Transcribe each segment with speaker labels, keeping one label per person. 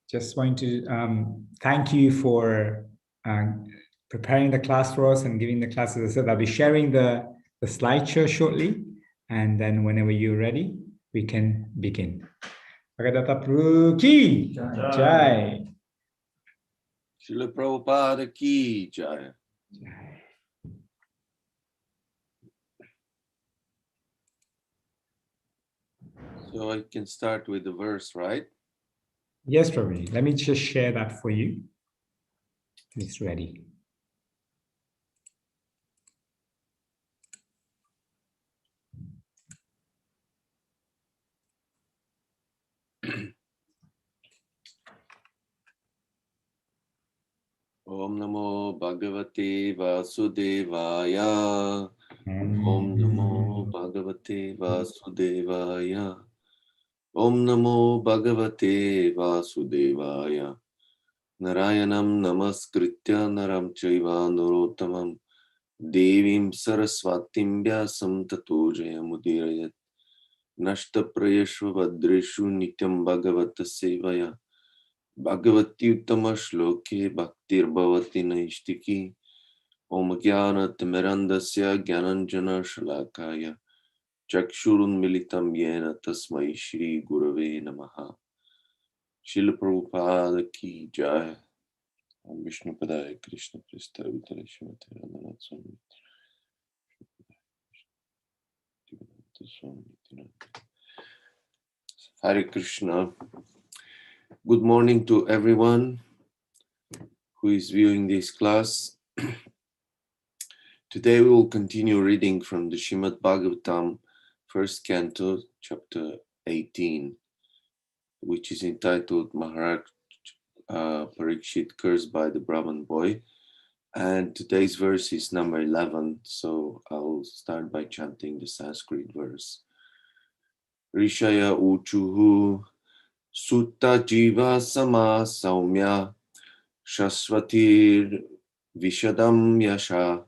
Speaker 1: Just want to thank you for preparing the class for us and giving the class. As I said, I'll be sharing the slideshow shortly. And then whenever you're ready, we can begin. Bhagavatam Prabhu ki Jai.
Speaker 2: Srila Prabhupada ki Jai. So I can start with the verse, right?
Speaker 1: Yes, Prabhuji. Let me just share that for you. It's ready.
Speaker 2: Om Namo Bhagavate Vasudevaya. Om Namo Bhagavate Vasudevaya. Om Namo Bhagavate Vasudevaya. Narayanam Namaskritya Naram Chaiva Narottamam Devim Saraswatim Vyasam Tato Jayamudirayat. Nashta Prayashva Vadreshu Nityam Bhagavata Sevaya. Bhagavati Uttama Shloke Bhaktir Bhavati Naishtiki. Om Gyanat Mirandasya Gyananjana Shalakaya. Chakshurun Militam Yena Tasmai Shri Gurave Namaha. Srila Prabhupada ki Jai. Om Vishnu Padaya Krishna Pristha Vitara Shimati Radhanat Swami. Hare Krishna. Good morning to everyone who is viewing this class. Today we will continue reading from the Srimad Bhagavatam, first canto, chapter 18, which is entitled Maharaj Parikshit Cursed by the Brahman Boy. And today's verse is number 11, so I'll start by chanting the Sanskrit verse. Rishaya Uchuhu Sutta Jiva Sama Saumya Shasvatir Vishadam Yasha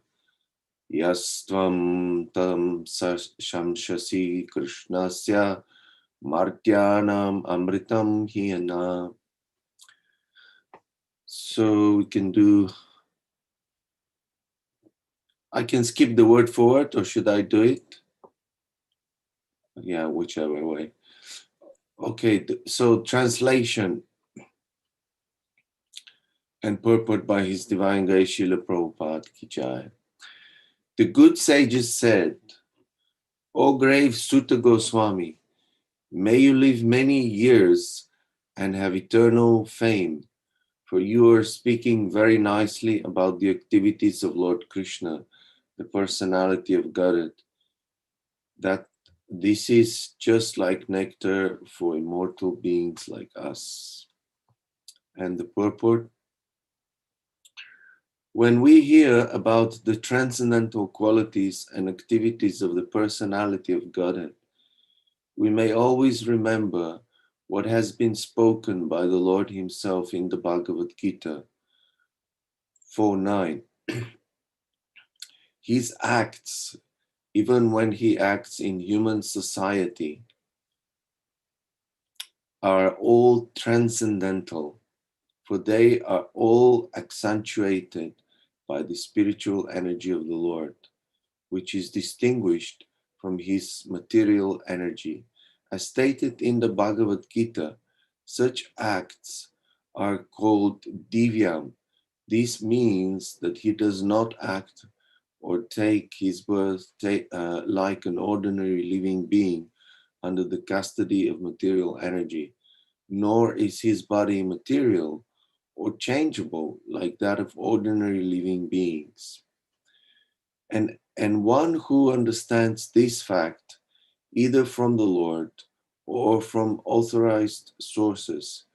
Speaker 2: Yastvam Tam Shamshasi Krishnasya Martyanam Amritam Hiyana. So we can do, I can skip the word for word, or should I do it? Yeah, whichever way. Okay, so translation and purport by His Divine Grace Srila Prabhupada Ki Jai. The good sages said, O grave Sutta Goswami, may you live many years and have eternal fame, for you are speaking very nicely about the activities of Lord Krishna, the personality of Godhead, that this is just like nectar for immortal beings like us. And the purport, when we hear about the transcendental qualities and activities of the personality of Godhead, we may always remember what has been spoken by the Lord Himself in the Bhagavad Gita 4:9. His acts, even when He acts in human society, are all transcendental, for they are all accentuated by the spiritual energy of the Lord, which is distinguished from His material energy. As stated in the Bhagavad Gita, such acts are called divyam. This means that He does not act or take His birth like an ordinary living being under the custody of material energy, nor is His body material or changeable like that of ordinary living beings. And one who understands this fact, either from the Lord or from authorized sources,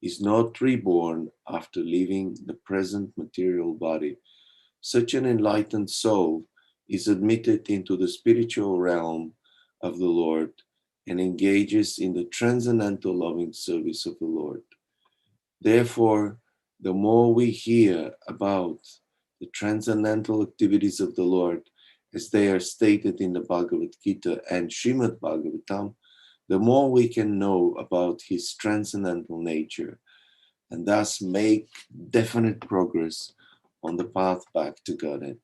Speaker 2: is not reborn after leaving the present material body. Such an enlightened soul is admitted into the spiritual realm of the Lord and engages in the transcendental loving service of the Lord. Therefore, the more we hear about the transcendental activities of the Lord as they are stated in the Bhagavad Gita and Srimad Bhagavatam, the more we can know about His transcendental nature, and thus make definite progress on the path back to Godhead.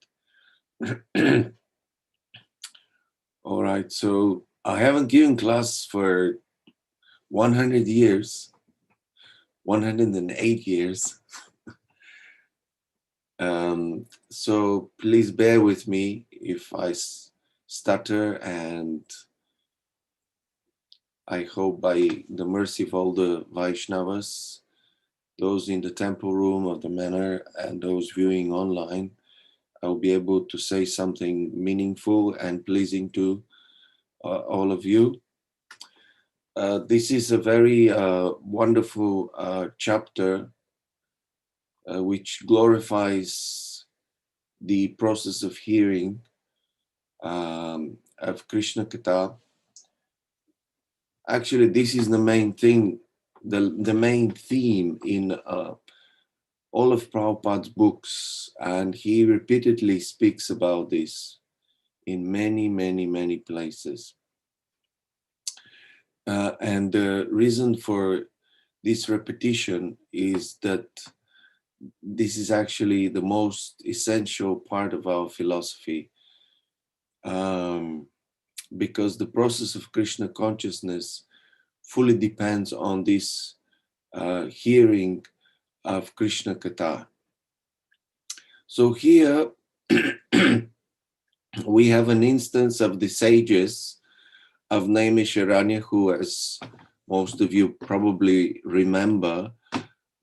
Speaker 2: All right, so I haven't given class for 100 years, 108 years. So please bear with me if I stutter, and I hope by the mercy of all the Vaishnavas, those in the temple room of the manor and those viewing online, I'll be able to say something meaningful and pleasing to all of you. This is a very wonderful chapter which glorifies the process of hearing of Krishna Katha. Actually, this is the main thing, the main theme in all of Prabhupada's books, and he repeatedly speaks about this in many, many, many places. And the reason for this repetition is that this is actually the most essential part of our philosophy, because the process of Krishna consciousness fully depends on this hearing of Krishna Katha. So here we have an instance of the sages of Naimisharanya, who, as most of you probably remember,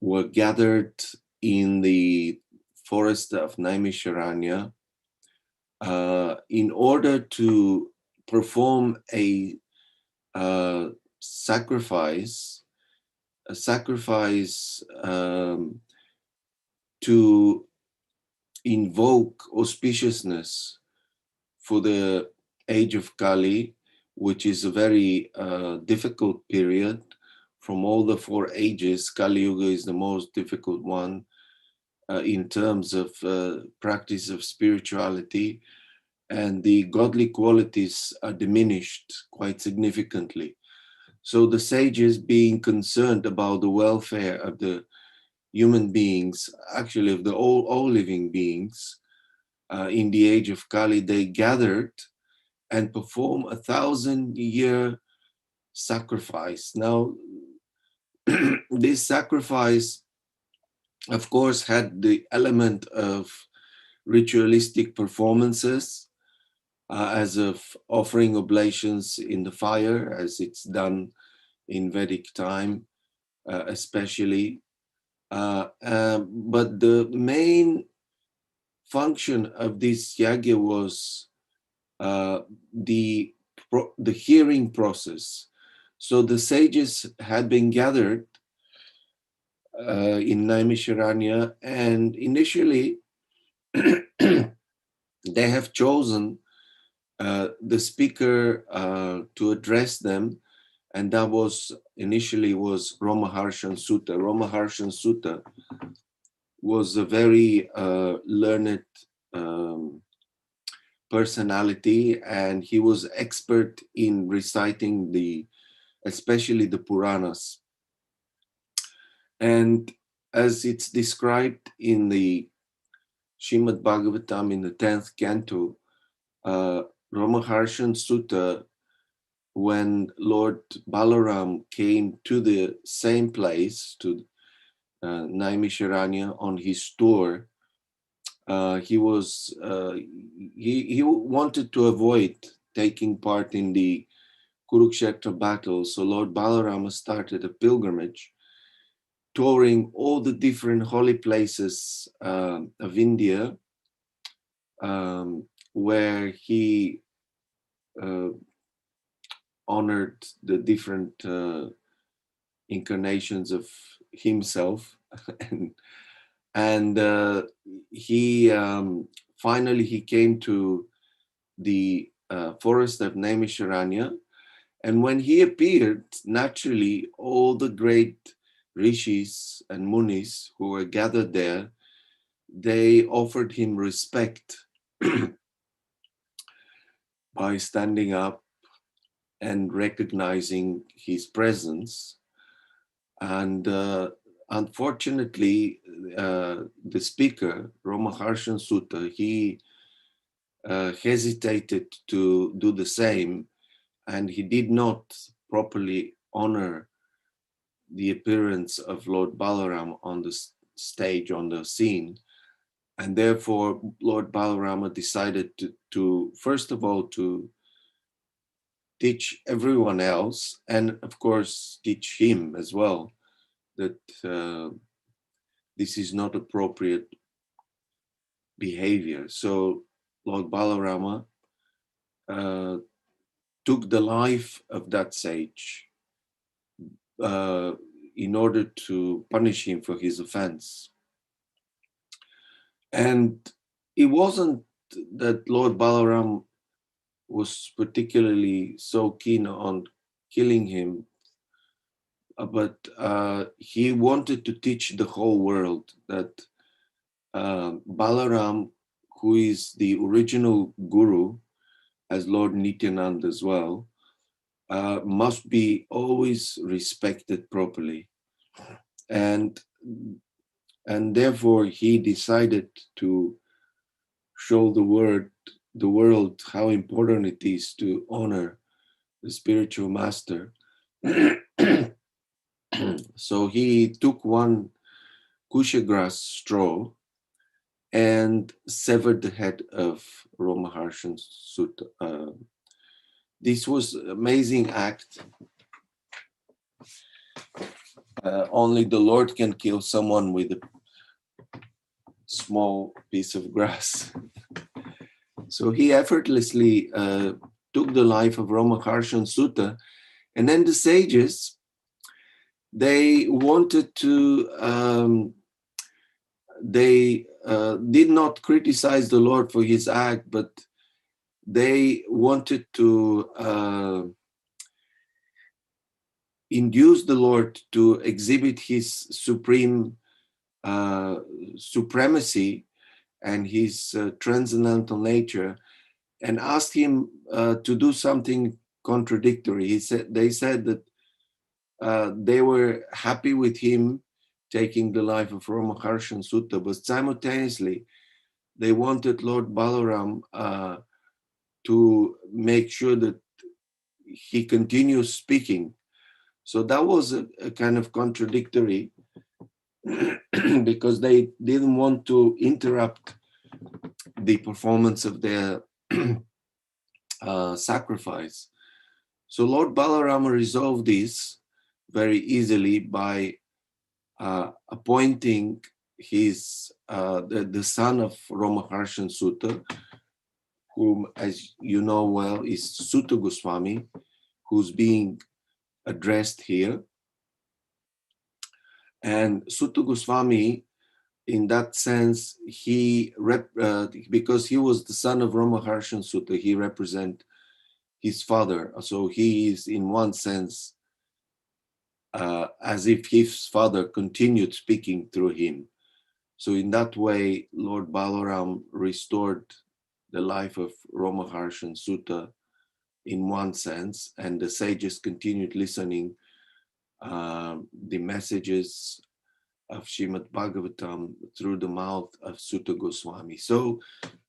Speaker 2: were gathered in the forest of Naimisharanya in order to perform a sacrifice to invoke auspiciousness for the age of Kali, which is a very difficult period. From all the four ages, Kali Yuga is the most difficult one in terms of practice of spirituality, and the godly qualities are diminished quite significantly. So the sages, being concerned about the welfare of the human beings, actually of the all living beings, in the age of Kali, they gathered and performed 1,000-year sacrifice. Now, this sacrifice, of course, had the element of ritualistic performances, as of offering oblations in the fire, as it's done in Vedic time, especially. But the main function of this yagya was the hearing process. So the sages had been gathered in Naimisharanya, and initially they have chosen the speaker to address them, and that was initially was Romaharshan Sutta. Romaharshan Sutta was a very learned personality, and he was expert in reciting especially the Puranas. And as it's described in the Srimad Bhagavatam in the 10th canto, Romaharshan Sutta, when Lord Balaram came to the same place, to Naimisharanya on his tour, he wanted to avoid taking part in the Kurukshetra battle. So Lord Balarama started a pilgrimage, touring all the different holy places of India, where he honored the different incarnations of himself, and he finally he came to the forest of Naimisharanya, and when he appeared, naturally all the great rishis and munis who were gathered there, they offered him respect by standing up and recognizing his presence. And unfortunately, the speaker, Ramaharshan Sutta, he hesitated to do the same, and he did not properly honor the appearance of Lord Balaram on the stage, on the scene. And therefore, Lord Balarama decided to first of all, to teach everyone else, and of course, teach him as well, that this is not appropriate behavior. So Lord Balarama took the life of that sage in order to punish him for his offense. And it wasn't that Lord Balaram was particularly so keen on killing him, but he wanted to teach the whole world that Balaram, who is the original guru, as Lord Nityananda as well, must be always respected properly. And therefore he decided to show the world how important it is to honor the spiritual master. So he took one kushagrass straw and severed the head of Ramaharshan Sutta. This was an amazing act. Only the Lord can kill someone with a small piece of grass. So he effortlessly took the life of Ramaharshan Sutta, and then the sages, they wanted to, they did not criticize the Lord for his act, but they wanted to induce the Lord to exhibit his supreme supremacy and his transcendental nature, and asked him to do something contradictory. They said that they were happy with him taking the life of Ramaharshan Sutta, but simultaneously they wanted Lord Balaram to make sure that he continues speaking. So that was a kind of contradictory because they didn't want to interrupt the performance of their sacrifice. So Lord Balarama resolved this very easily by appointing his the son of Ramaharshan Sutta, whom, as you know well, is Sutta Goswami, who's being addressed here. And Sutta Goswami, in that sense, because he was the son of Ramaharshan Sutta, he represents his father. So he is, in one sense, as if his father continued speaking through him. So in that way, Lord Balaram restored the life of Ramaharshan Sutta in one sense, and the sages continued listening the messages of Srimad Bhagavatam through the mouth of Sutta Goswami. So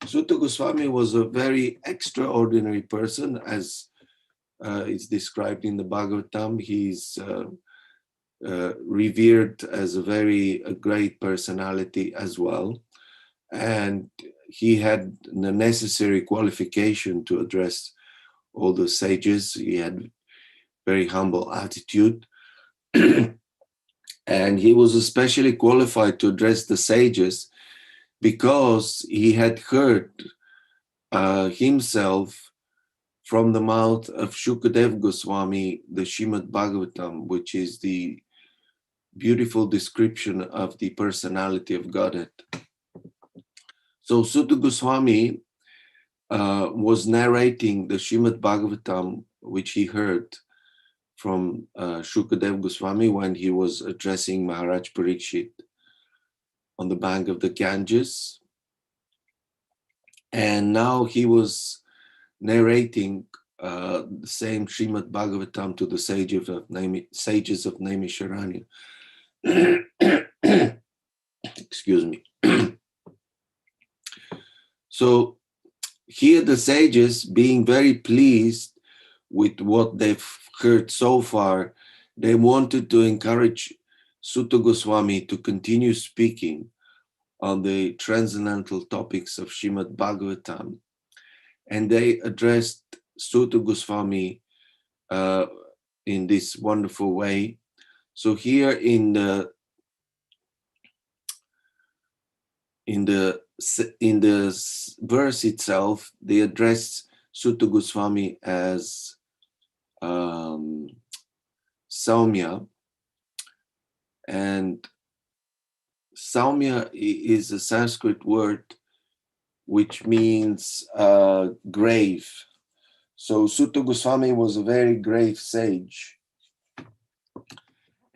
Speaker 2: Sutta Goswami was a very extraordinary person, as is described in the Bhagavatam. He's revered as a great personality as well. And he had the necessary qualification to address all the sages. He had very humble attitude. And he was especially qualified to address the sages because he had heard himself from the mouth of Shukadev Goswami, the Srimad Bhagavatam, which is the beautiful description of the personality of Godhead. So Sutta Goswami was narrating the Srimad Bhagavatam, which he heard from Shukadev Goswami when he was addressing Maharaj Parikshit on the bank of the Ganges. And now he was narrating the same Srimad Bhagavatam to the sages of Naimisharanya. Excuse me. So here the sages, being very pleased with what they've heard so far, they wanted to encourage Sutta Goswami to continue speaking on the transcendental topics of Srimad Bhagavatam. And they addressed Sutta Goswami in this wonderful way. So here in the verse itself, they address Sutta Goswami as Saumya, and Saumya is a Sanskrit word which means grave. So Sutta Goswami was a very grave sage.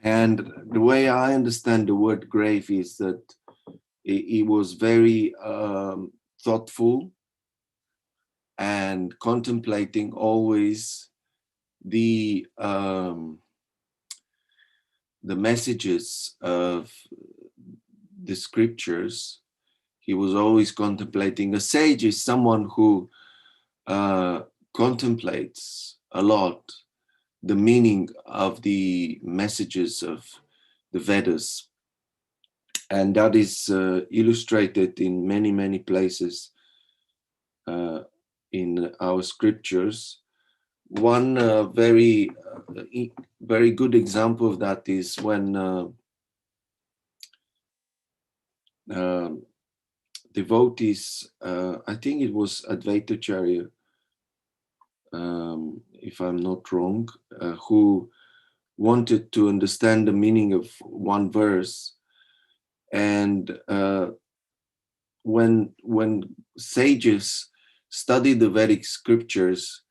Speaker 2: And the way I understand the word grave is that he was very thoughtful and contemplating always the messages of the scriptures. He was always contemplating. A sage is someone who contemplates a lot the meaning of the messages of the Vedas. And that is illustrated in many, many places in our scriptures. One very good example of that is when devotees, I think it was Advaitacharya, if I'm not wrong, who wanted to understand the meaning of one verse. And when sages study the Vedic scriptures,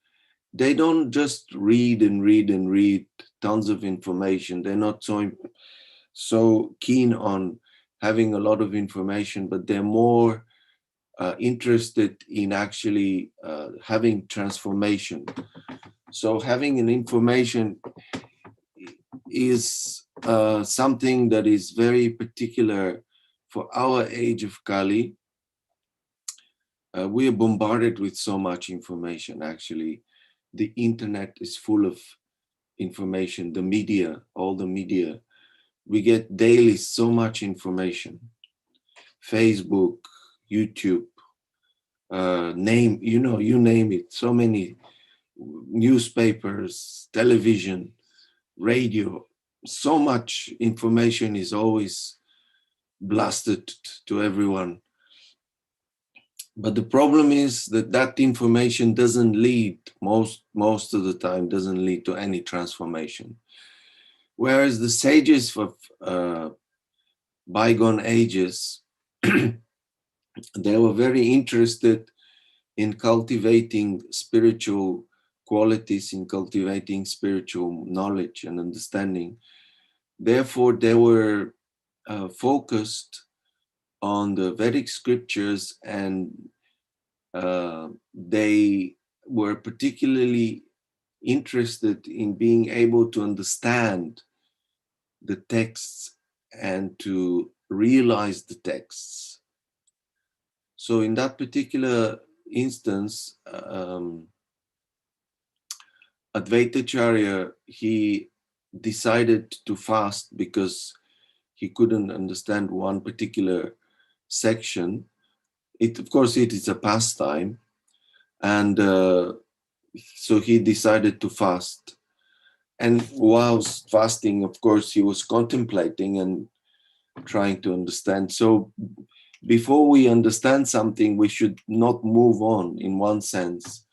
Speaker 2: they don't just read and read and read tons of information. They're not so keen on having a lot of information, but they're more interested in actually having transformation. So having an information is something that is very particular for our age of Kali. We are bombarded with so much information. Actually, the internet is full of information, the media, all the media. We get daily so much information. Facebook, YouTube, you name it, so many newspapers, television, radio, so much information is always blasted to everyone. But the problem is that information doesn't lead, most of the time, doesn't lead to any transformation. Whereas the sages of bygone ages, they were very interested in cultivating spiritual qualities, in cultivating spiritual knowledge and understanding. Therefore, they were focused on the Vedic scriptures, and they were particularly interested in being able to understand the texts and to realize the texts. So in that particular instance, Advaitacharya, he decided to fast because he couldn't understand one particular section. Of course, it is a pastime. And so he decided to fast. And whilst fasting, of course, he was contemplating and trying to understand. So before we understand something, we should not move on, in one sense.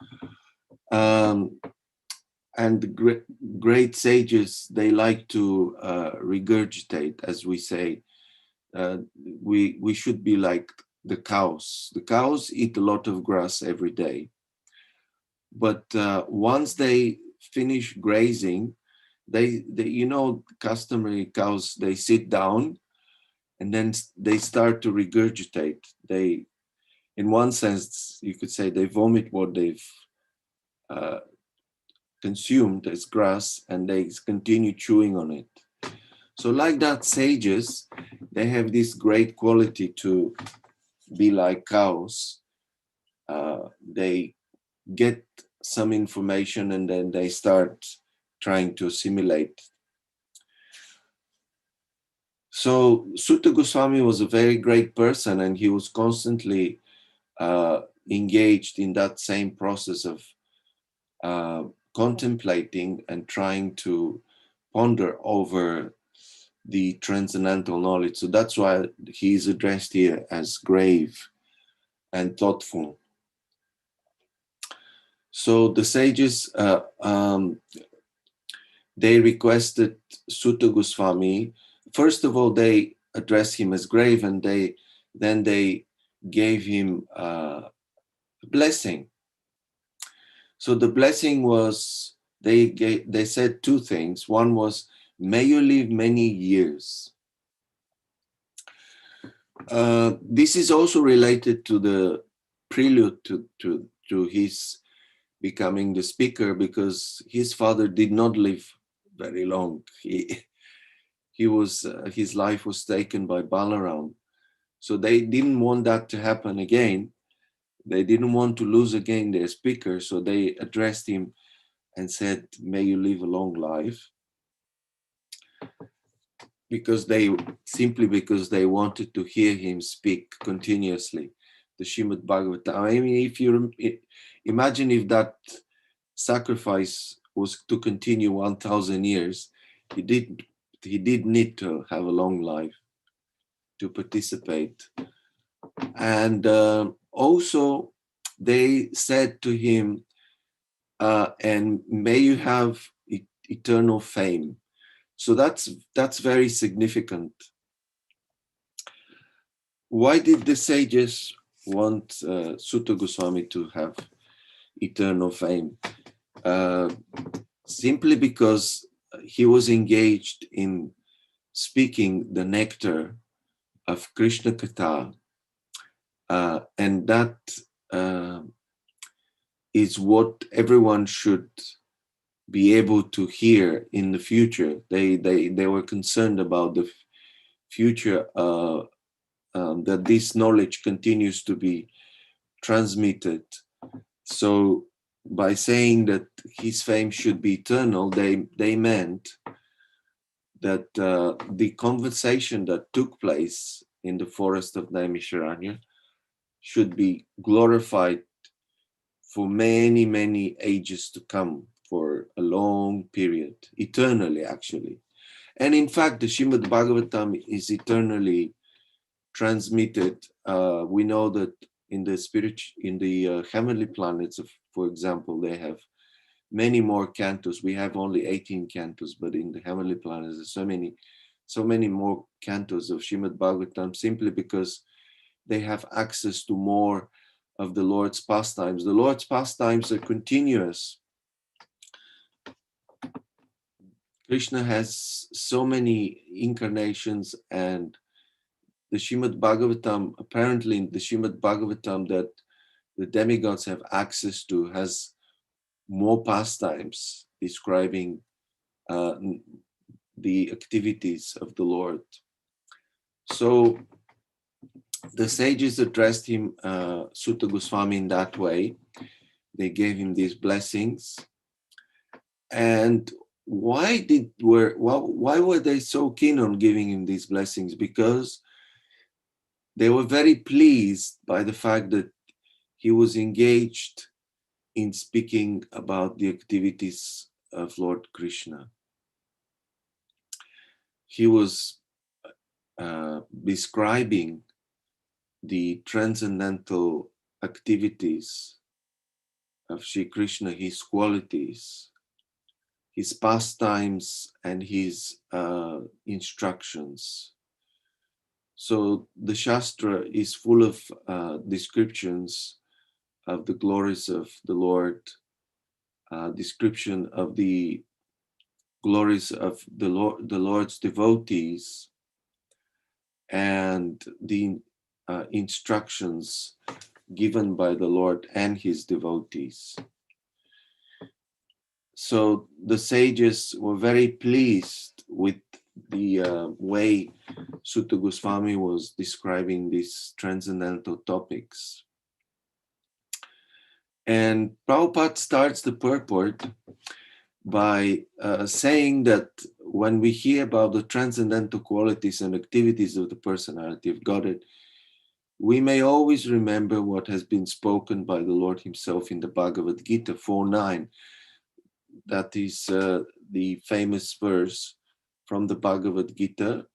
Speaker 2: And the great sages, they like to regurgitate, as we say. We should be like the cows. The cows eat a lot of grass every day. But once they finish grazing, they customary cows, they sit down and then they start to regurgitate. They, in one sense, you could say they vomit what they've consumed as grass, and they continue chewing on it. So like that, sages, they have this great quality to be like cows. They get some information and then they start trying to assimilate. So Sutta Goswami was a very great person, and he was constantly engaged in that same process of contemplating and trying to ponder over the transcendental knowledge. So that's why he is addressed here as grave and thoughtful. So the sages, they requested Sutta Goswami. First of all, they addressed him as grave, and then they gave him a blessing. So the blessing was, they said two things. One was, may you live many years. This is also related to the prelude to his becoming the speaker, because his father did not live very long. He was his life was taken by Balaram. So they didn't want that to happen again. They didn't want to lose again their speaker. So they addressed him and said, may you live a long life. Because they wanted to hear him speak continuously the Srimad Bhagavatam. I mean, if you imagine if that sacrifice was to continue 1,000 years, he did need to have a long life to participate. And also they said to him, and may you have eternal fame. So that's very significant. Why did the sages want Sutta Goswami to have eternal fame? Simply because he was engaged in speaking the nectar of Krishna Katha, and that is what everyone should be able to hear in the future. They were concerned about the future, that this knowledge continues to be transmitted. So by saying that his fame should be eternal, they meant that the conversation that took place in the forest of Naimisharanya should be glorified for many, many ages to come, for a long period, eternally actually. And in fact, the Srimad Bhagavatam is eternally transmitted. We know that in the heavenly planets, for example, they have many more cantos. We have only 18 cantos, but in the heavenly planets, there's so many more cantos of Srimad Bhagavatam, simply because they have access to more of the Lord's pastimes. The Lord's pastimes are continuous. Krishna has so many incarnations, and the Srimad Bhagavatam, apparently in the Srimad Bhagavatam that the demigods have access to, has more pastimes describing the activities of the Lord. So the sages addressed him, Sutta Goswami, in that way. They gave him these blessings. And why were they so keen on giving him these blessings? Because they were very pleased by the fact that he was engaged in speaking about the activities of Lord Krishna. He was describing the transcendental activities of Sri Krishna, his qualities, his pastimes, and his instructions. So the Shastra is full of descriptions of the glories of the Lord, description of the glories of the Lord's devotees, and the instructions given by the Lord and his devotees. So the sages were very pleased with the way Sutta Goswami was describing these transcendental topics. And Prabhupada starts the purport by saying that when we hear about the transcendental qualities and activities of the personality of Godhead, we may always remember what has been spoken by the Lord himself in the Bhagavad Gita 4.9. That is the famous verse from the Bhagavad Gita,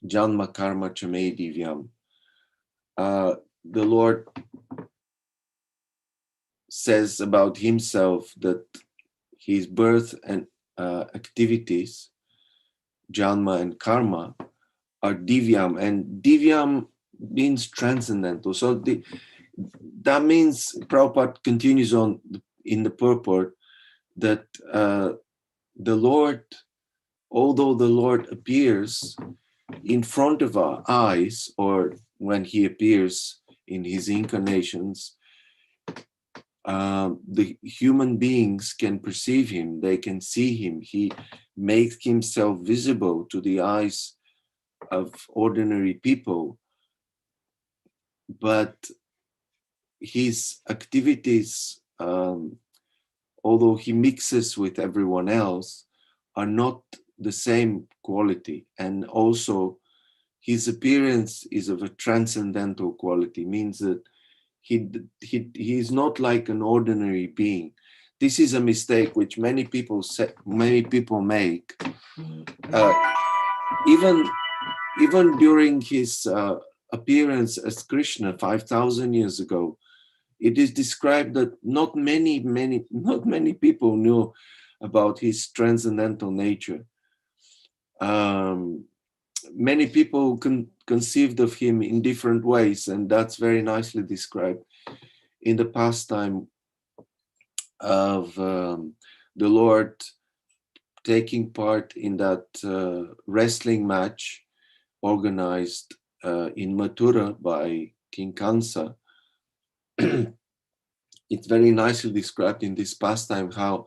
Speaker 2: Janma Karma Chame Divyam. The Lord says about himself that his birth and activities, Janma and Karma, are Divyam, and Divyam means transcendental. So that means Prabhupada continues on in the purport that the Lord, although the Lord appears in front of our eyes, or when he appears in his incarnations, the human beings can perceive him, they can see him. He makes himself visible to the eyes of ordinary people, but his activities, although he mixes with everyone else, are not the same quality. And also his appearance is of a transcendental quality, means that he is not like an ordinary being. This is a mistake which many people make. Even during his appearance as Krishna 5,000 years ago, it is described that not many people knew about his transcendental nature. Many people conceived of him in different ways, and that's very nicely described in the pastime of the Lord taking part in that wrestling match organized in Mathura by King Kansa. It's very nicely described in this pastime how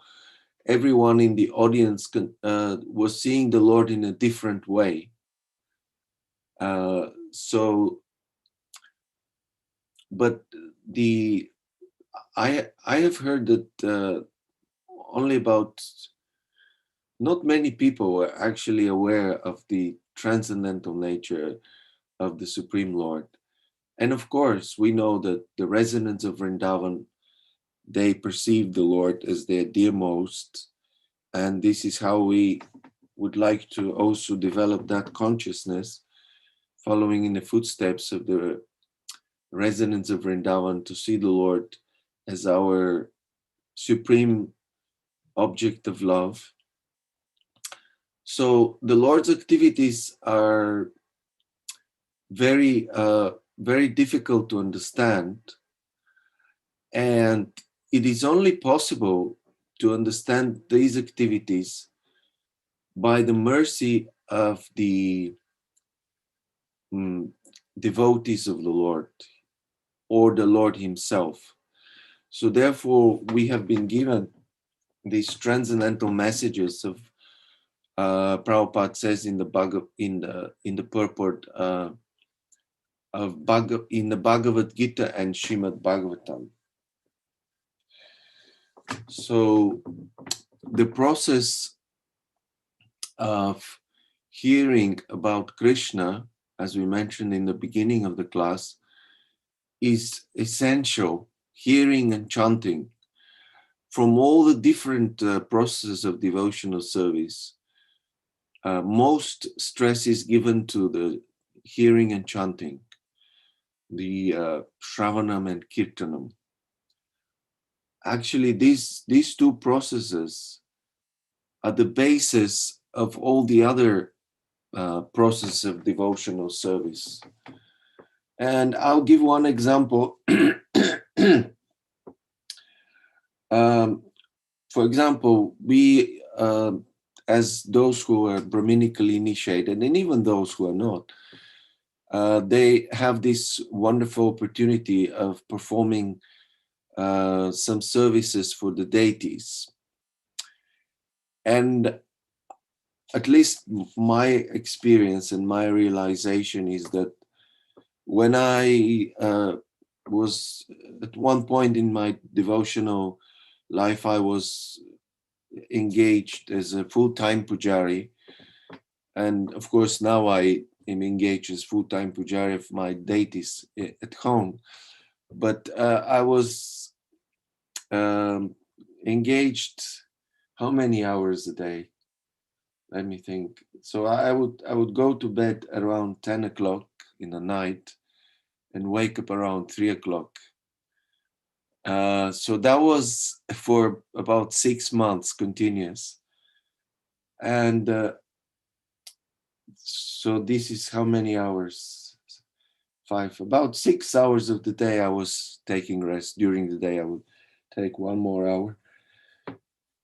Speaker 2: everyone in the audience was seeing the Lord in a different way. But I have heard that only about, not many people were actually aware of the transcendental nature of the Supreme Lord. And of course, we know that the residents of Vrindavan, they perceive the Lord as their dearmost. And this is how we would like to also develop that consciousness, following in the footsteps of the residents of Vrindavan, to see the Lord as our supreme object of love. So the Lord's activities are very, very difficult to understand. And it is only possible to understand these activities by the mercy of the devotees of the Lord, or the Lord himself. So therefore, we have been given these transcendental messages of Prabhupada says in the purport in the Bhagavad Gita and Srimad Bhagavatam. So the process of hearing about Krishna, as we mentioned in the beginning of the class, is essential. Hearing and chanting from all the different processes of devotional service. Most stress is given to the hearing and chanting, the Shravanam and Kirtanam. Actually, these two processes are the basis of all the other processes of devotional service. And I'll give one example. For example, we, as those who are Brahminically initiated, and even those who are not, they have this wonderful opportunity of performing some services for the deities. And at least my experience and my realization is that when I was at one point in my devotional life, I was engaged as a full-time pujari. And of course, now I am engaged as full-time pujari of my deities at home. But I was engaged how many hours a day? Let me think. So I would go to bed around 10 o'clock in the night and wake up around 3 o'clock. So that was for about 6 months continuous. And so this is how many hours? About 6 hours of the day I was taking rest. During the day I would take 1 more hour.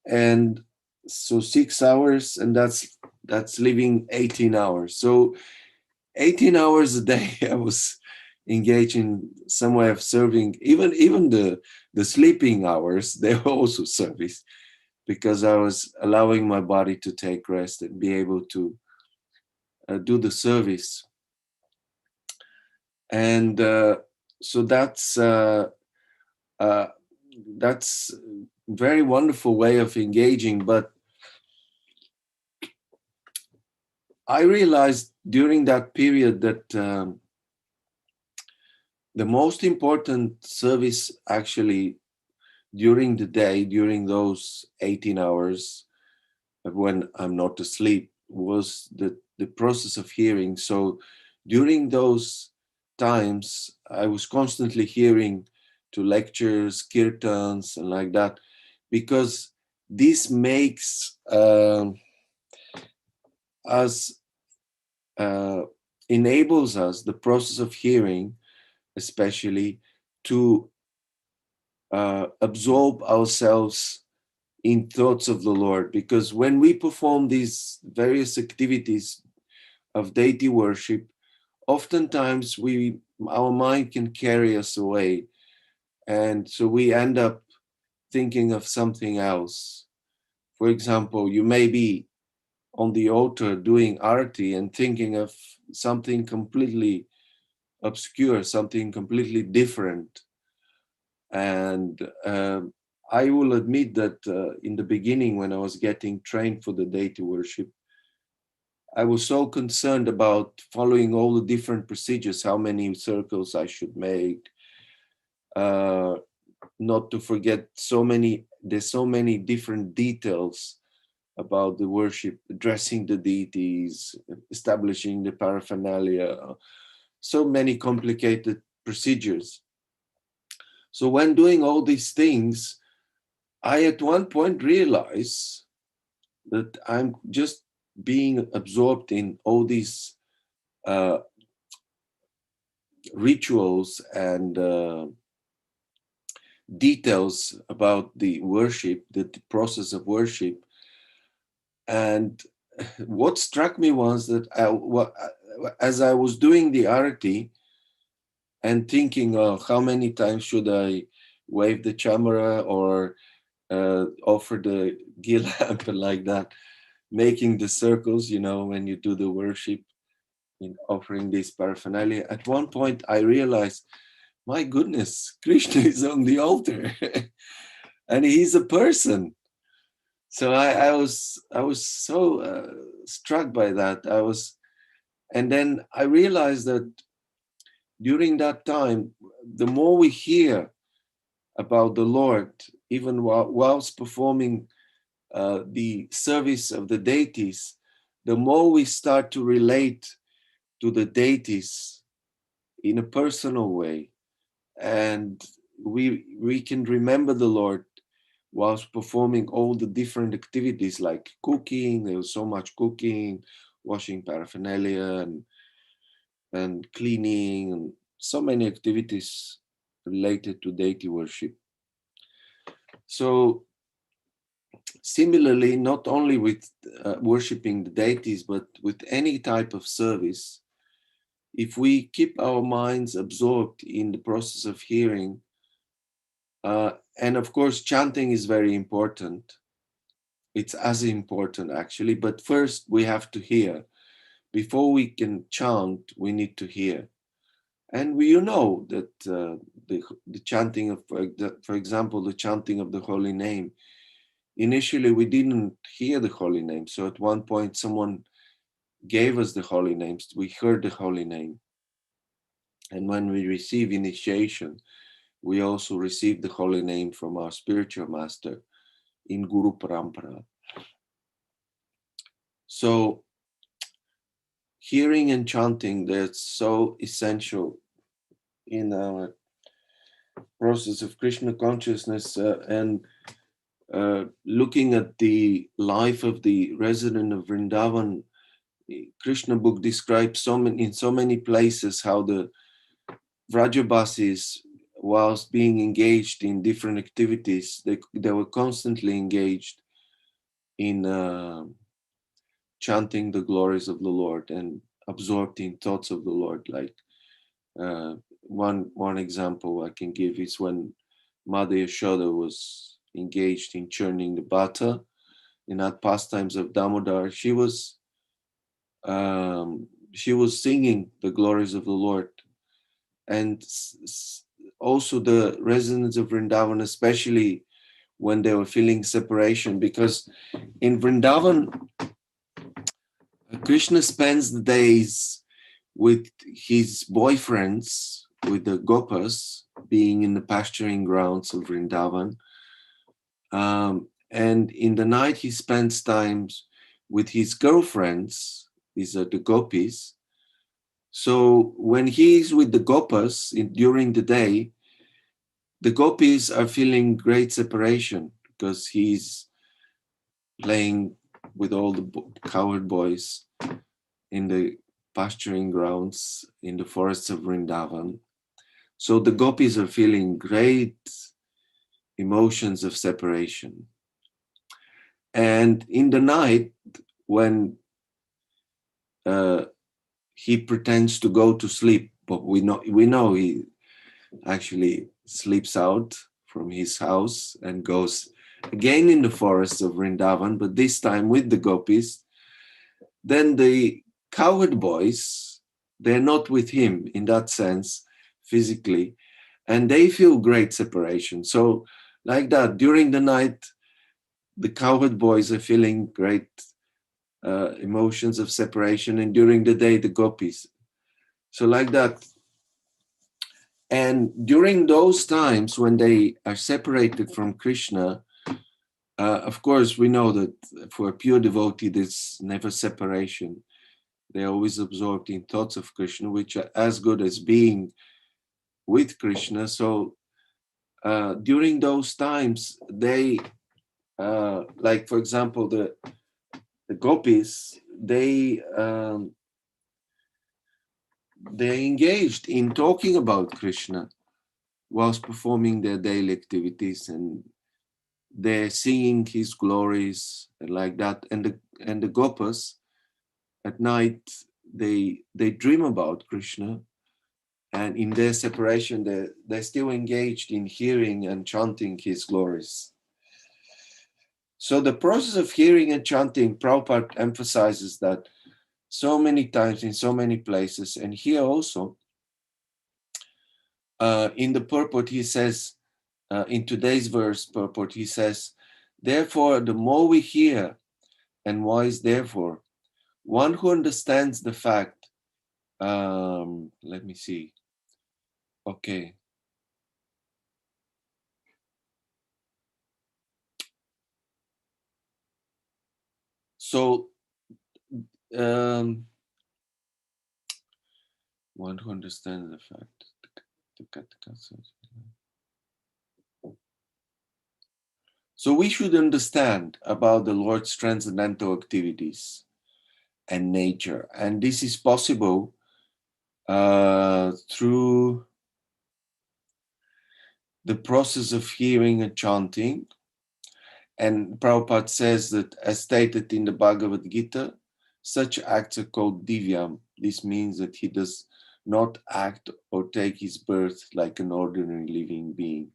Speaker 2: And so 6 hours, and that's leaving 18 hours. So 18 hours a day I was engaged in some way of serving. Even the sleeping hours, they were also service, because I was allowing my body to take rest and be able to do the service. And so that's very wonderful way of engaging. But I realized during that period that the most important service actually during the day, during those 18 hours when I'm not asleep, was the process of hearing. So during those times, I was constantly hearing to lectures, kirtans, and like that, because this makes us, enables us, the process of hearing, especially, to absorb ourselves in thoughts of the Lord. Because when we perform these various activities of deity worship, oftentimes our mind can carry us away. And so we end up thinking of something else. For example, you may be on the altar doing arati and thinking of something completely obscure, something completely different. And I will admit that in the beginning, when I was getting trained for the deity worship, I was so concerned about following all the different procedures, how many circles I should make, not to forget there's so many different details about the worship, addressing the deities, establishing the paraphernalia, so many complicated procedures. So when doing all these things, I at one point realized that I'm just being absorbed in all these rituals and details about the worship, the process of worship. And what struck me was that as I was doing the arati and thinking, oh, how many times should I wave the chamara or offer the ghee lamp and like that, making the circles, when you do the worship, in offering this paraphernalia. At one point, I realized, my goodness, Krishna is on the altar, and he's a person. So I was so struck by that. And then I realized that during that time, the more we hear about the Lord, even whilst performing the service of the deities, the more we start to relate to the deities in a personal way. And we can remember the Lord whilst performing all the different activities like cooking. There was so much cooking, washing paraphernalia, and cleaning, and so many activities related to deity worship. So similarly, not only with worshipping the deities, but with any type of service, if we keep our minds absorbed in the process of hearing, and of course, chanting is very important. It's as important actually, but first we have to hear. Before we can chant, we need to hear. And you know that the chanting of, for example, the chanting of the holy name, initially we didn't hear the holy name. So at one point someone gave us the holy names. We heard the holy name. And when we receive initiation, we also receive the holy name from our spiritual master in Guru Parampara. So hearing and chanting, they're so essential in our process of Krishna consciousness, and looking at the life of the resident of Vrindavan. Krishna book describes in so many places how the Vrajabasis, whilst being engaged in different activities, they were constantly engaged in chanting the glories of the Lord and absorbed in thoughts of the Lord. Like one example I can give is when Mother Yashoda was engaged in churning the butter in that pastimes of Damodar. She was singing the glories of the Lord, and also the residents of Vrindavan, especially when they were feeling separation, because in Vrindavan, Krishna spends the days with his boyfriends, with the gopas, being in the pasturing grounds of Vrindavan. And in the night, he spends times with his girlfriends. These are the gopis. So when he's with the gopas during the day, the gopis are feeling great separation because he's playing with all the cowherd boys in the pasturing grounds in the forests of Vrindavan. So the gopis are feeling great emotions of separation. And in the night, when he pretends to go to sleep, but we know he actually sleeps out from his house and goes again in the forests of Vrindavan, but this time with the gopis. Then the cowherd boys, they're not with him in that sense physically, and they feel great separation. So like that, during the night, the cowherd boys are feeling great emotions of separation, and during the day, the gopis. So like that. And during those times when they are separated from Krishna, of course, we know that for a pure devotee, there's never separation. They're always absorbed in thoughts of Krishna, which are as good as being with Krishna. So during those times, they, like for example, the gopis, they're engaged in talking about Krishna whilst performing their daily activities, and they're singing his glories and like that. And the gopas at night, they dream about Krishna, and in their separation, they're still engaged in hearing and chanting his glories. So the process of hearing and chanting, Prabhupada emphasizes that so many times in so many places, and here also, in the purport, he says, in today's verse purport, he says, therefore, the more we hear, and why is therefore, one who understands the fact, let me see, okay. So, one who understands the fact. So we should understand about the Lord's transcendental activities and nature. And this is possible through the process of hearing and chanting. And Prabhupada says that, as stated in the Bhagavad Gita, such acts are called divyam. This means that he does not act or take his birth like an ordinary living being.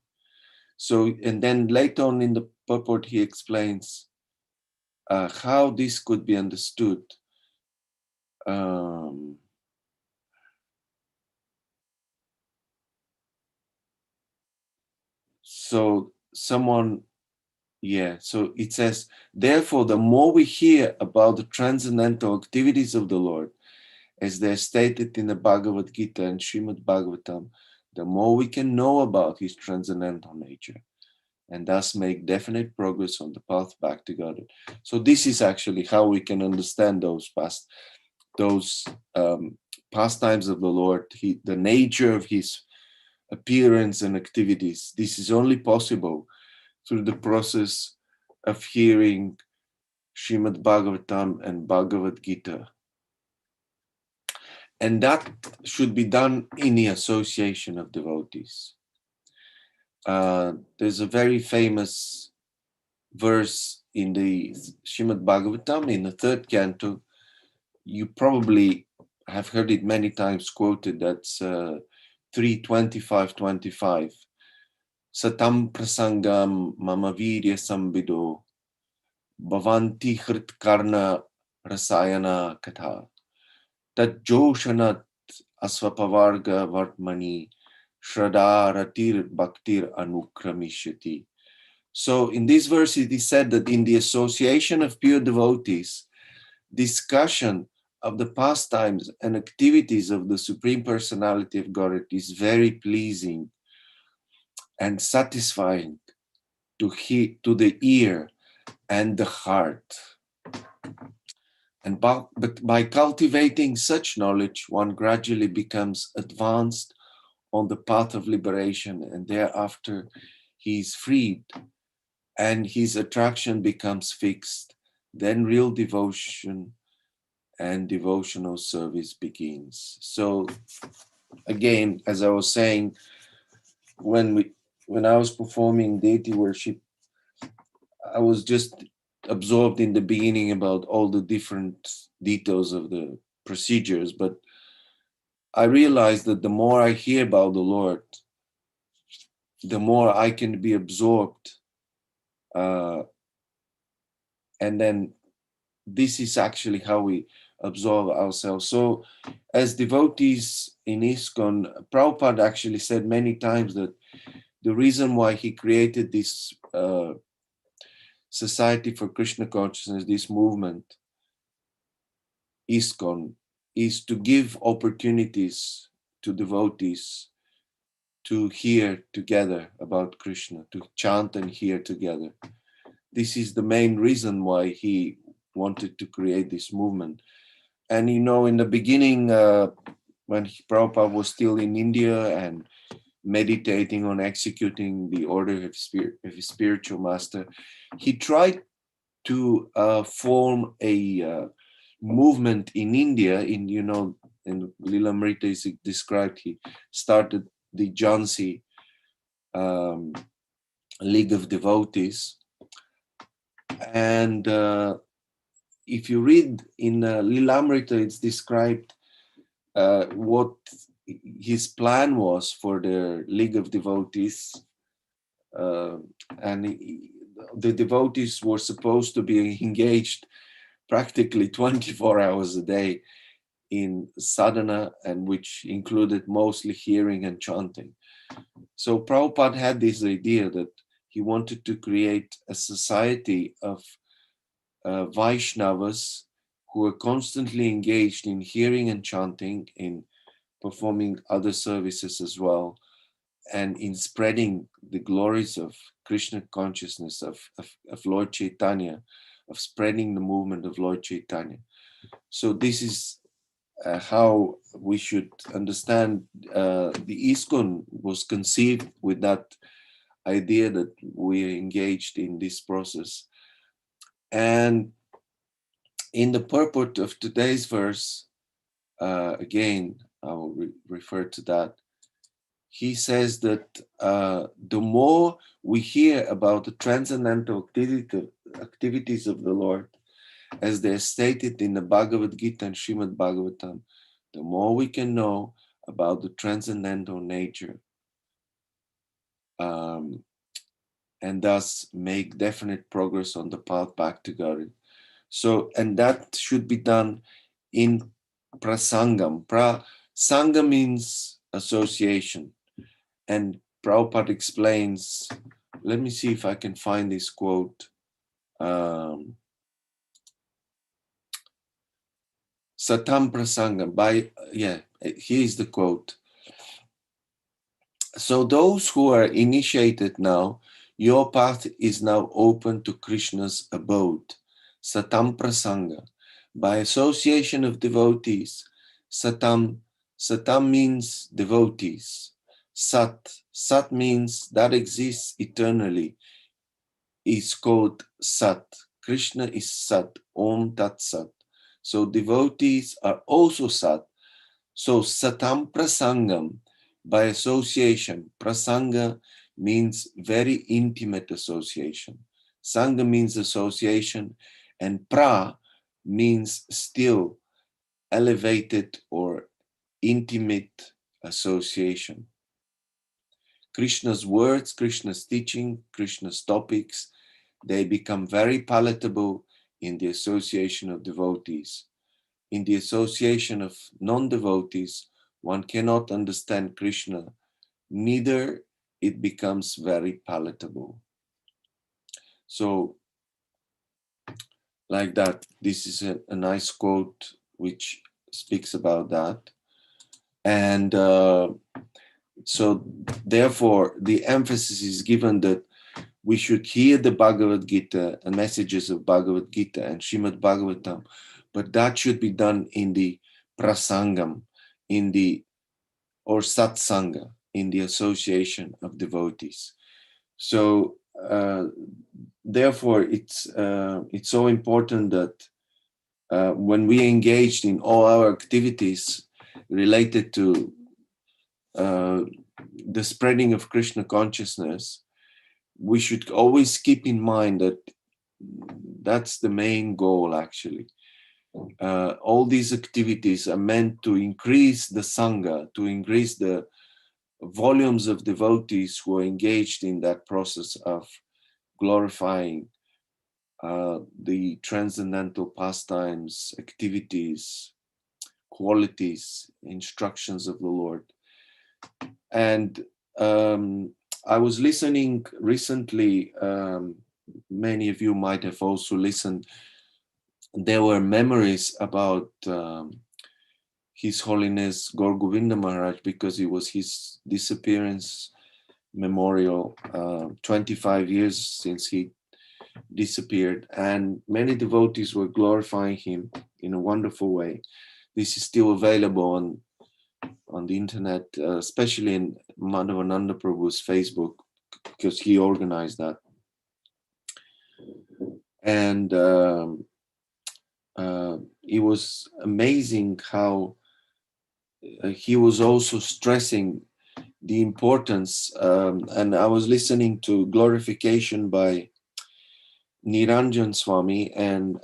Speaker 2: So, and then later on in the purport, he explains how this could be understood. So it says, therefore, the more we hear about the transcendental activities of the Lord, as they're stated in the Bhagavad Gita and Srimad Bhagavatam, the more we can know about his transcendental nature, and thus make definite progress on the path back to Godhead. So this is actually how we can understand those pastimes of the Lord, the nature of his appearance and activities. This is only possible through the process of hearing Srimad Bhagavatam and Bhagavad Gita. And that should be done in the association of devotees. There's a very famous verse in the Srimad Bhagavatam, in the third canto. You probably have heard it many times quoted. That's 3:25-25. Satam prasangam mama virya sambido bhavanti hrit karna rasayana katha tat joshanat asvapavarga vartmani shradaratir bhaktir anukramishati. So in this verse it is said that in the association of pure devotees, discussion of the pastimes and activities of the Supreme Personality of Godhead is very pleasing and satisfying to the ear and the heart. But by cultivating such knowledge, one gradually becomes advanced on the path of liberation, and thereafter he is freed and his attraction becomes fixed. Then real devotion and devotional service begins. So again, as I was saying, when I was performing deity worship, I was just absorbed in the beginning about all the different details of the procedures, but I realized that the more I hear about the Lord, the more I can be absorbed. And then this is actually how we absorb ourselves. So as devotees in ISKCON, Prabhupada actually said many times that the reason why he created this Society for Krishna Consciousness, this movement, ISKCON, is to give opportunities to devotees to hear together about Krishna, to chant and hear together. This is the main reason why he wanted to create this movement. And in the beginning, when Prabhupada was still in India and meditating on executing the order of his spiritual master, he tried to form a movement in India. In Lilamrita is described, he started the Jhansi League of Devotees. And if you read in Lilamrita, it's described what his plan was for the League of Devotees. And the devotees were supposed to be engaged practically 24 hours a day in sadhana, and which included mostly hearing and chanting. So Prabhupada had this idea that he wanted to create a society of Vaishnavas who were constantly engaged in hearing and chanting, in performing other services as well, and in spreading the glories of Krishna consciousness, of Lord Chaitanya, of spreading the movement of Lord Chaitanya. So this is how we should understand the ISKCON was conceived with that idea that we are engaged in this process. And in the purport of today's verse, again, I will refer to that. He says that the more we hear about the transcendental activities of the Lord, as they're stated in the Bhagavad Gita and Srimad Bhagavatam, the more we can know about the transcendental nature, and thus make definite progress on the path back to God. So, and that should be done in prasangam. Sangha means association. And Prabhupada explains, let me see if I can find this quote. Satam prasangam, here's the quote. So those who are initiated now, your path is now open to Krishna's abode. Satam prasanga. By association of devotees, satam means devotees. Sat means that exists eternally, is called Sat. Krishna is Sat, Om Tat Sat. So devotees are also Sat. So Satam Prasangam, by association. Prasanga means very intimate association. Sangha means association, and pra means still, elevated or intimate association. Krishna's words, Krishna's teaching, Krishna's topics, they become very palatable in the association of devotees. In the association of non-devotees, one cannot understand Krishna, neither it becomes very palatable. So, like that, this is a nice quote which speaks about that. And so, therefore, the emphasis is given that we should hear the Bhagavad Gita and messages of Bhagavad Gita and Srimad Bhagavatam, but that should be done in the prasangam, or satsanga, in the association of devotees. So therefore, it's so important that when we engaged in all our activities related to the spreading of Krishna consciousness, we should always keep in mind that that's the main goal, actually. All these activities are meant to increase the Sangha, to increase the volumes of devotees who are engaged in that process of glorifying the transcendental pastimes, activities, qualities, instructions of the Lord. And I was listening recently, many of you might have also listened, there were memories about His Holiness Gaur Govinda Maharaj, because it was his disappearance memorial, 25 years since he disappeared, and many devotees were glorifying him in a wonderful way. This is still available on the internet, especially in Madhavananda Prabhu's Facebook, because he organized that. And it was amazing how he was also stressing the importance, and I was listening to glorification by Niranjan Swami and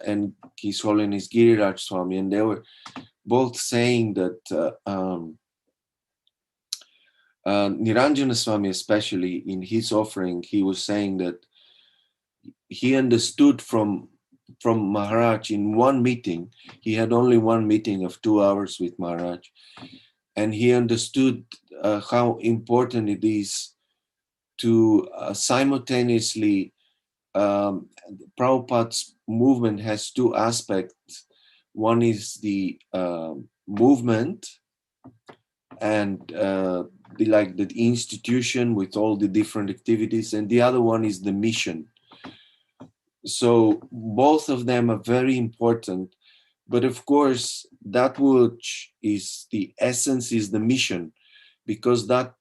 Speaker 2: His Holiness Giriraj Swami, and they were both saying that Niranjana Swami, especially in his offering, he was saying that he understood from Maharaj in one meeting. He had only one meeting of 2 hours with Maharaj, and he understood how important it is to simultaneously, Prabhupada's movement has two aspects. One is the movement and the institution with all the different activities, and the other one is the mission. So both of them are very important, but of course that which is the essence is the mission, because that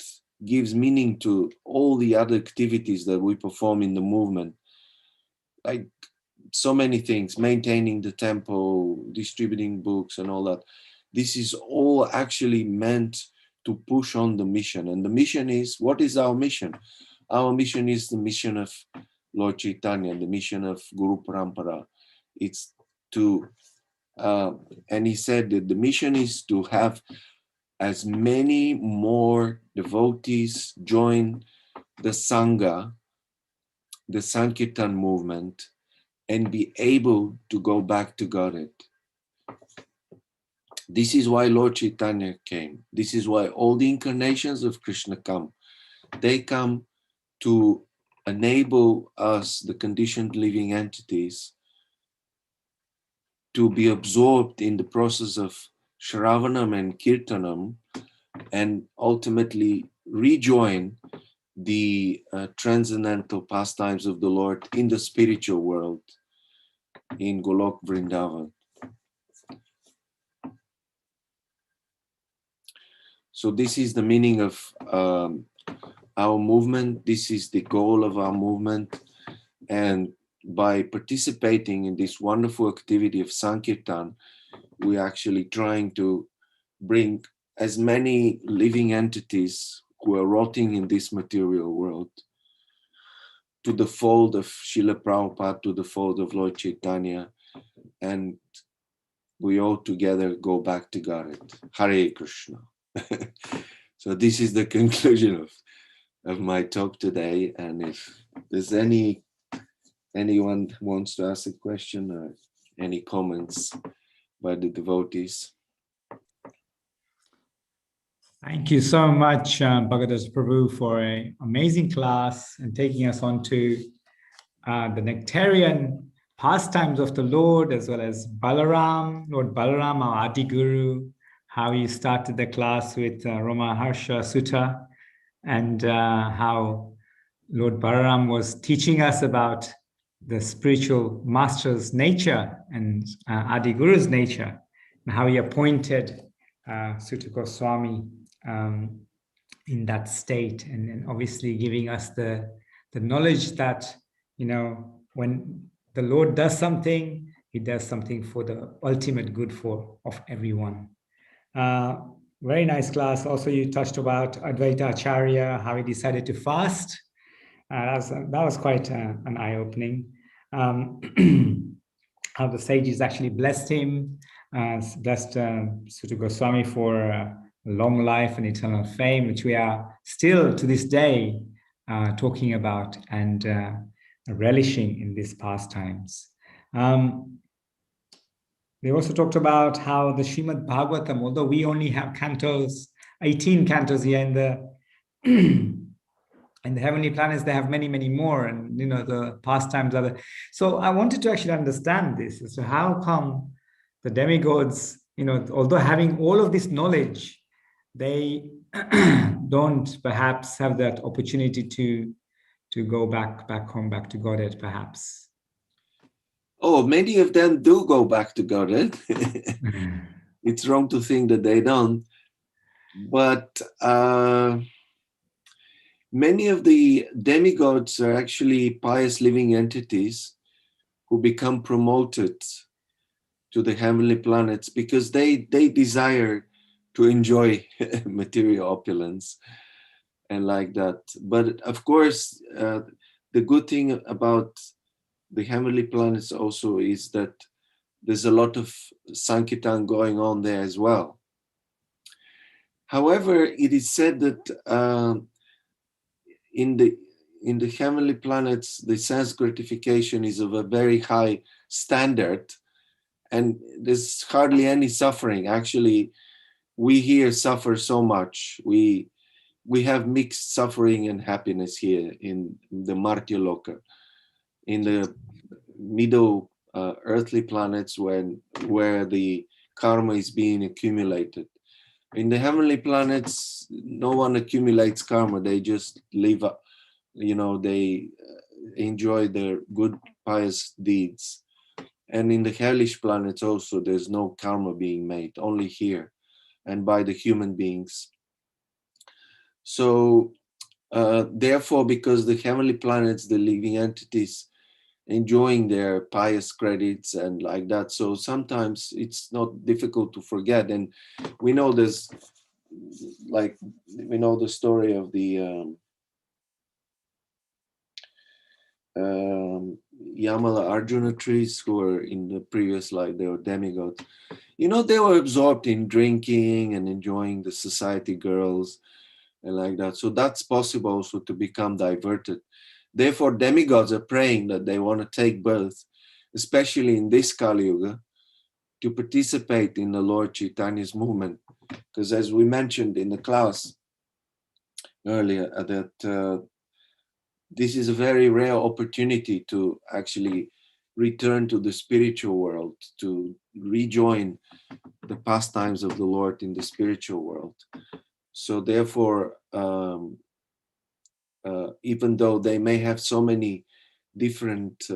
Speaker 2: gives meaning to all the other activities that we perform in the movement, like so many things, maintaining the temple, distributing books and all that. This is all actually meant to push on the mission. And the mission is, what is our mission? Our mission is the mission of Lord Chaitanya, the mission of Guru Parampara. It's to, and he said that the mission is to have as many more devotees join the Sangha, the Sankirtan movement, and be able to go back to Godhead. This is why Lord Chaitanya came. This is why all the incarnations of Krishna come. They come to enable us, the conditioned living entities, to be absorbed in the process of Shravanam and Kirtanam, and ultimately rejoin the transcendental pastimes of the Lord in the spiritual world, in Golok Vrindavan. So this is the meaning of our movement. This is the goal of our movement. And by participating in this wonderful activity of Sankirtan, we're actually trying to bring as many living entities who are rotting in this material world to the fold of Srila Prabhupada, to the fold of Lord Chaitanya, and we all together go back to Godhead. Hare Krishna. So this is the conclusion of my talk today. And if there's anyone wants to ask a question or any comments by the devotees.
Speaker 1: Thank you so much, Bhagavatas Prabhu, for an amazing class and taking us on to the nectarian pastimes of the Lord, as well as Balaram, Lord Balaram, our Adi Guru, how you started the class with Roma Harsha Sutta, and how Lord Balaram was teaching us about the spiritual master's nature and Adi Guru's nature, and how he appointed Sutta Goswami in that state, and obviously giving us the knowledge that, you know, when the Lord does something, he does something for the ultimate good of everyone. Very nice class. Also, you touched about Advaita Acharya, how he decided to fast. That was quite an eye-opening. How the sages actually blessed him, blessed Sutta Goswami for long life and eternal fame, which we are still to this day talking about and relishing in these pastimes. They also talked about how the Srimad Bhagavatam, although we only have cantos, 18 cantos here in the in the heavenly planets, they have many, many more, and you know the pastimes are the. So I wanted to actually understand this. So how come the demigods, you know, although having all of this knowledge, they don't perhaps have that opportunity to go back home, back to Godhead, perhaps?
Speaker 2: Oh, many of them do go back to Godhead. It's wrong to think that they don't. But many of the demigods are actually pious living entities who become promoted to the heavenly planets because they desire to enjoy material opulence and like that. But of course, the good thing about the heavenly planets also is that there's a lot of Sankirtan going on there as well. However, it is said that in the heavenly planets, the sense gratification is of a very high standard, and there's hardly any suffering. Actually, we here suffer so much. We have mixed suffering and happiness here in the Martyaloka, in the middle earthly planets where the karma is being accumulated. In the heavenly planets, no one accumulates karma. They just live up, you know, they enjoy their good pious deeds. And in the hellish planets also, there's no karma being made, only here and by the human beings. So therefore, because the heavenly planets, the living entities, enjoying their pious credits and like that, so sometimes it's not difficult to forget. And we know there's, like, we know the story of the Yamala Arjuna trees who were in the previous life, they were demigods. You know, they were absorbed in drinking and enjoying the society girls and like that. So that's possible also to become diverted. Therefore, demigods are praying that they want to take birth especially in this Kali Yuga, to participate in the Lord Chaitanya's movement. Because as we mentioned in the class earlier, that this is a very rare opportunity to actually return to the spiritual world, to rejoin the pastimes of the Lord in the spiritual world. So therefore, even though they may have so many different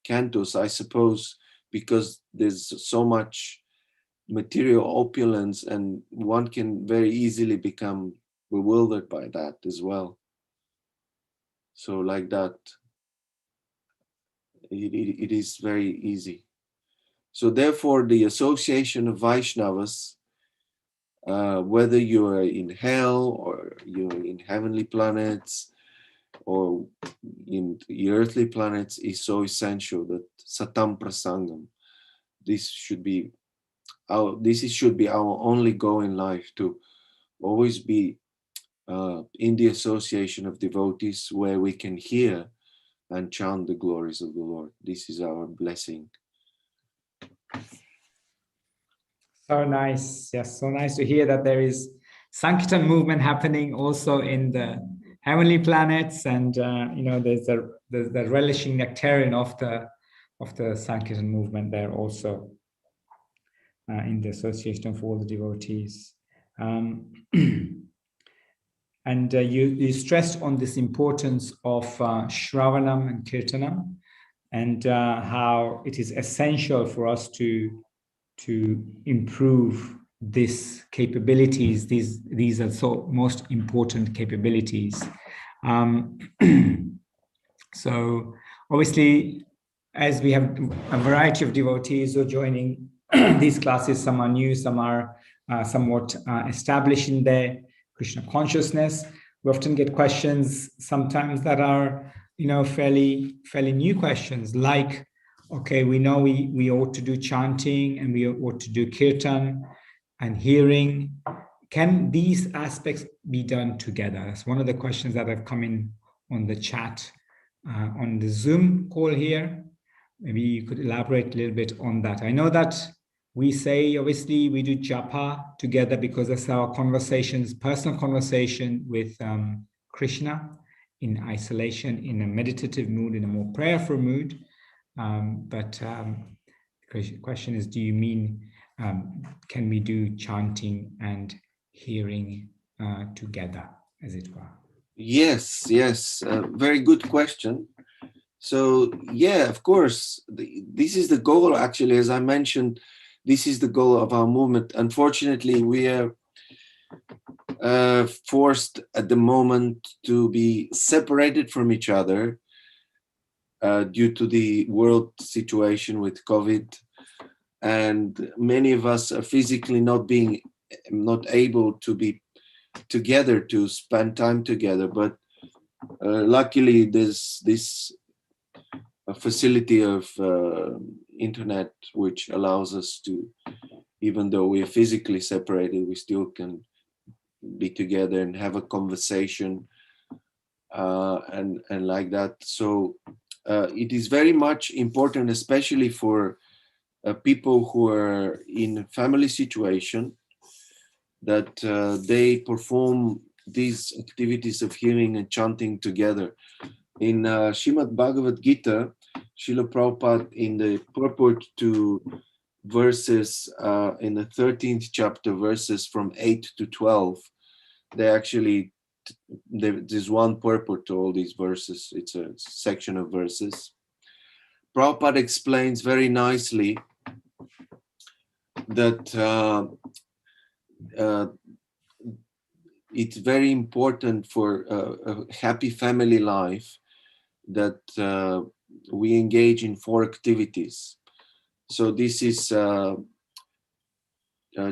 Speaker 2: cantos, I suppose, because there's so much material opulence, and one can very easily become bewildered by that as well. So like that, it is very easy. So therefore, the association of Vaishnavas, whether you are in hell or you're in heavenly planets or in the earthly planets, is so essential. That satam prasangam, this should be our only goal in life, to always be in the association of devotees where we can hear and chant the glories of the Lord. This is our blessing.
Speaker 1: So nice. Yes, so nice to hear that there is Sankirtan movement happening also in the heavenly planets, and there's the relishing nectarian of the Sankirtan movement there also in the association of all the devotees. And you stressed on this importance of Shravanam and Kirtanam, and how it is essential for us to improve these capabilities. These are so most important capabilities. So obviously, as we have a variety of devotees who are joining these classes, some are new, some are somewhat established in their Krishna consciousness. We often get questions sometimes that are, fairly new questions, like, okay, we know we ought to do chanting and we ought to do kirtan and hearing. Can these aspects be done together? That's one of the questions that have come in on the chat, on the Zoom call here. Maybe you could elaborate a little bit on that. I know that we say, obviously, we do japa together because that's our personal conversation with Krishna in isolation, in a meditative mood, in a more prayerful mood. But the question is, do you mean, can we do chanting and hearing together, as it were?
Speaker 2: Yes, very good question. So yeah, of course, this is the goal. Actually, as I mentioned, this is the goal of our movement. Unfortunately, we are forced at the moment to be separated from each other due to the world situation with COVID, and many of us are physically not able to be together, to spend time together. But luckily, there's this facility of internet which allows us to, even though we are physically separated, we still can be together and have a conversation and like that. So it is very much important, especially for people who are in family situation, that they perform these activities of hearing and chanting together. In Srimad Bhagavad Gita, Srila Prabhupada, in the purport to verses in the 13th chapter, verses from 8 to 12, there's one purport to all these verses. It's a section of verses. Prabhupada explains very nicely that it's very important for a happy family life that we engage in 4 activities. So this is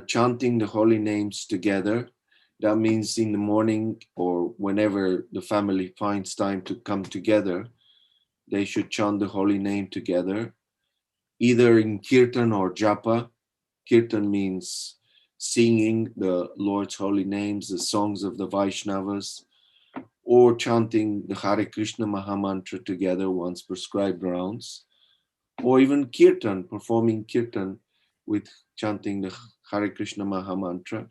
Speaker 2: chanting the holy names together. That means in the morning or whenever the family finds time to come together, they should chant the holy name together, either in kirtan or japa. Kirtan means singing the Lord's holy names, the songs of the Vaishnavas, or chanting the Hare Krishna Mahamantra together once prescribed rounds, or even kirtan, performing kirtan with chanting the Hare Krishna Maha Mantra.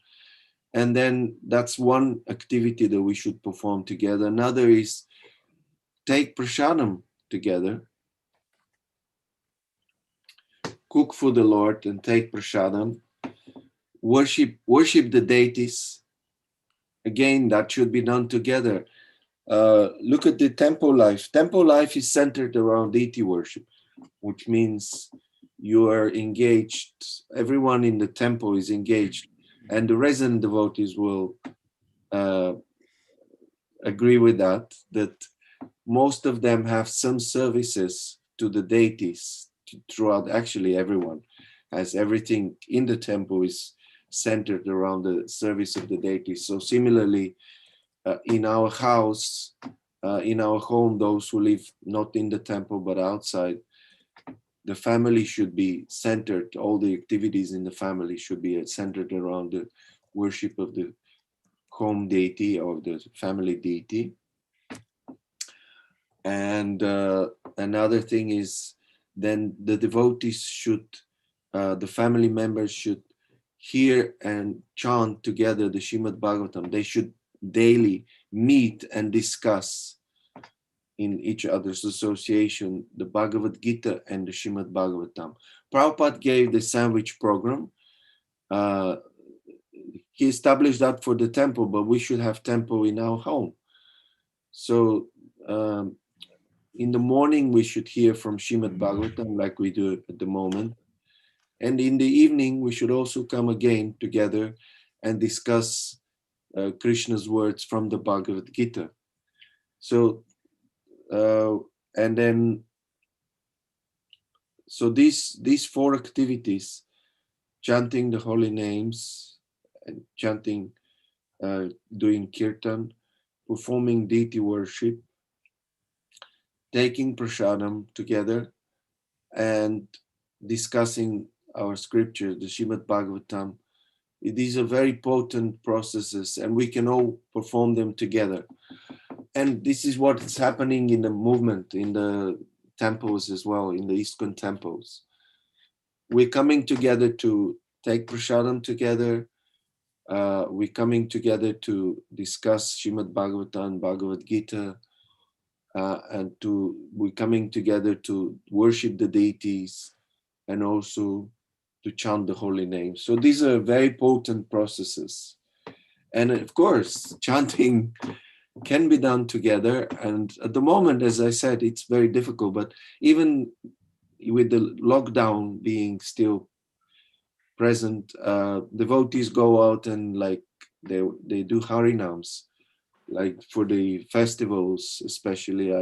Speaker 2: And then that's one activity that we should perform together. Another is take prasadam together, cook for the Lord and take prasadam, worship the deities. Again, that should be done together. Look at the temple life. Temple life is centered around deity worship, which means you are engaged. Everyone in the temple is engaged, and the resident devotees will agree with that. That most of them have some services to the deities throughout. Actually, everyone has everything in the temple is centered around the service of the deities. So similarly, in our house, in our home, those who live not in the temple but outside, the family should be centered. All the activities in the family should be centered around the worship of the home deity or the family deity. And another thing is, then the devotees should, the family members should hear and chant together the Srimad Bhagavatam. They should daily meet and discuss in each other's association the Bhagavad Gita and the Srimad Bhagavatam. Prabhupada gave the sandwich program. He established that for the temple, but we should have temple in our home. So in the morning, we should hear from Srimad Bhagavatam like we do at the moment. And in the evening, we should also come again together and discuss Krishna's words from the Bhagavad Gita. So, and then, so these four activities, chanting the holy names, and chanting, doing kirtan, performing deity worship, taking prasadam together, and discussing our scriptures, the Srimad Bhagavatam. These are very potent processes, and we can all perform them together. And this is what's happening in the movement, in the temples as well, in the ISKCON temples. We're coming together to take prasadam together. We're coming together to discuss Srimad Bhagavatam, Bhagavad Gita, and we're coming together to worship the deities and also to chant the holy name. So these are very potent processes. And of course, chanting can be done together. And at the moment, as I said, it's very difficult, but even with the lockdown being still present, devotees go out and like they do harinams, like for the festivals, especially.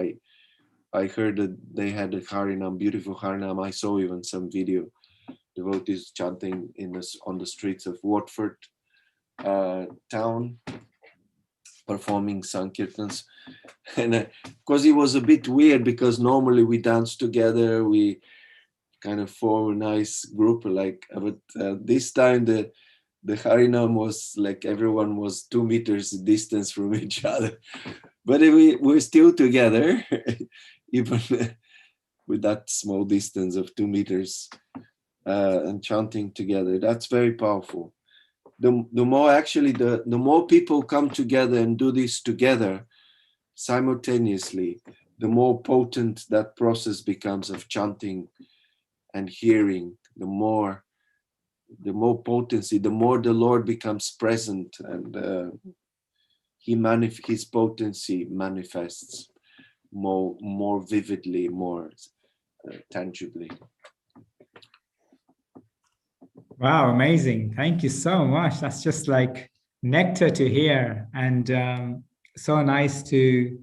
Speaker 2: I heard that they had a harinam, beautiful harinam. I saw even some video, devotees chanting on the streets of Watford town, performing sankirtans. And because it was a bit weird, because normally we dance together, we kind of form a nice group, like, but this time the harinam was like everyone was 2 meters distance from each other, but we're still together, even with that small distance of 2 meters, and chanting together. That's very powerful. The more actually, the more people come together and do this together simultaneously, the more potent that process becomes of chanting and hearing. The more potency, the more the Lord becomes present, and his potency manifests more vividly, more tangibly.
Speaker 1: Wow, amazing. Thank you so much. That's just like nectar to hear, and so nice to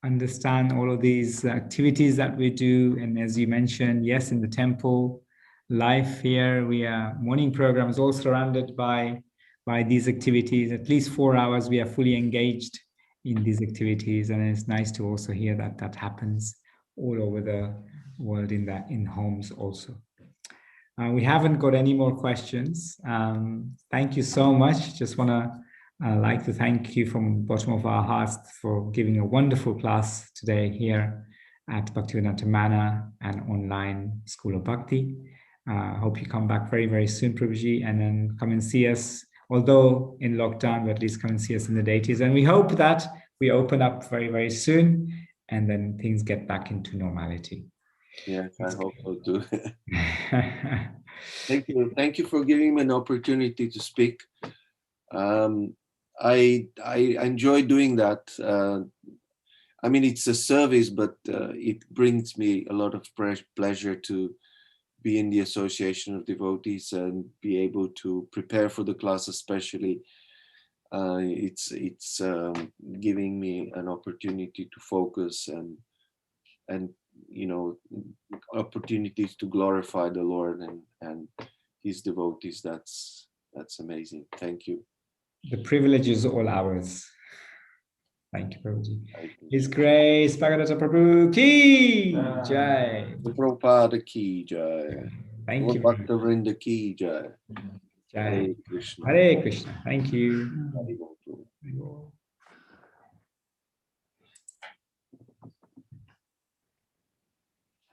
Speaker 1: understand all of these activities that we do. And as you mentioned, yes, in the temple life here, morning program is all surrounded by these activities. At least 4 hours we are fully engaged in these activities, and it's nice to also hear that happens all over the world in homes also. We haven't got any more questions. Thank you so much. Just want to like to thank you from the bottom of our hearts for giving a wonderful class today here. at Bhaktivedanta Manor and online School of Bhakti. Hope you come back very, very soon, Prabhuji, and then come and see us. Although in lockdown, but at least come and see us in the deities. And we hope that we open up very, very soon, and then things get back into normality.
Speaker 2: Yes, I hope so too. Thank you. Thank you for giving me an opportunity to speak. I enjoy doing that. I mean, it's a service, but it brings me a lot of pleasure to be in the association of devotees and be able to prepare for the class, especially. It's giving me an opportunity to focus and opportunities to glorify the Lord and His devotees. That's amazing. Thank you.
Speaker 1: The privilege is all ours. Thank you, Prabhuji. His Grace Bhagavata Prabhu Ki Jai.
Speaker 2: Prabhupada Ki Jai.
Speaker 1: Thank you.
Speaker 2: Bhaktivinoda Ki Jai.
Speaker 1: Jai.
Speaker 2: Hare Krishna.
Speaker 1: Hare Krishna. Thank you.